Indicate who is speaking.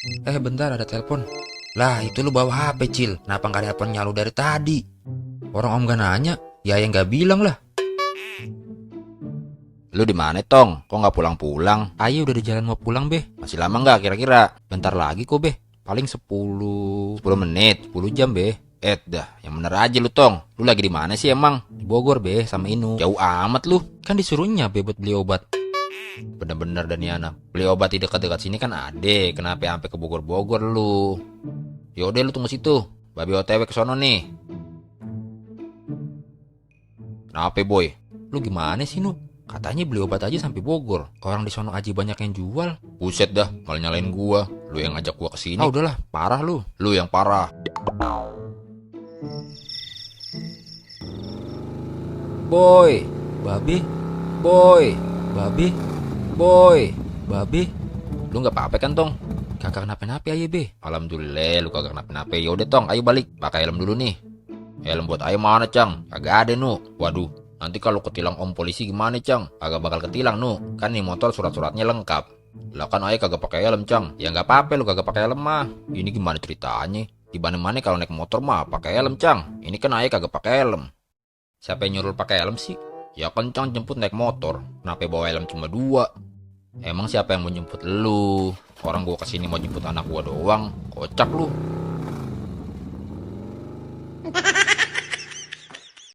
Speaker 1: Bentar ada telepon. Lah itu lu bawa HP Cil. Kenapa nggak ada handphonenya lu dari tadi? Orang om gak nanya, ya yang nggak bilang lah.
Speaker 2: Lu di mana Tong? Kok nggak pulang-pulang?
Speaker 1: Ayo udah di jalan mau pulang Beh.
Speaker 2: Masih lama nggak kira-kira?
Speaker 1: Bentar lagi kok Beh. Paling 10
Speaker 2: 10 menit?
Speaker 1: 10 jam Beh.
Speaker 2: Dah, yang bener aja lu Tong. Lu lagi di mana sih emang?
Speaker 1: Di Bogor Beh sama Inu.
Speaker 2: Jauh amat lu.
Speaker 1: Kan disuruhnya Beh buat beli obat.
Speaker 2: Bener-bener Daniana. Beli obat di dekat-dekat sini kan ade. Kenapa sampai ke Bogor-Bogor lu? Yaudah lu tunggu situ. Babi OTW ke sono nih. Kenapa boy?
Speaker 1: Lu gimana sih Nu? Katanya beli obat aja sampai Bogor. Orang di sono aja banyak yang jual.
Speaker 2: Buset dah, malah nyalain gua. Lu yang ngajak gua kesini.
Speaker 1: Ah udahlah, parah lu.
Speaker 2: Lu yang parah.
Speaker 1: Boy, babi, boy, babi, boy, babi.
Speaker 2: Lu nggak apa-apa kan Tong?
Speaker 1: Kagak kenapa-napa aja Beh.
Speaker 2: Alhamdulillah lu kagak kenapa-napa. Yaudah Tong, ayo balik. Pakai helm dulu nih. Helm buat ayo mana Cang? Kagak ada Nu. Waduh, nanti kalau ketilang om polisi gimana Cang? Kagak bakal ketilang Nu. Kan nih motor surat-suratnya lengkap. Lah kan ayo kagak pakai helm Cang. Ya nggak apa-apa lu kagak pakai helm mah. Ini gimana ceritanya? Di mana-mana kalau naik motor mah pakai helm Cang. Ini kan ayo kagak pakai helm. Siapa yang nyuruh pakai helm sih? Ya kan Cang jemput naik motor. Kenapa bawa helm cuma 2? Emang siapa yang mau jemput lu? Orang gua kesini mau jemput anak gua doang. Kocak lu.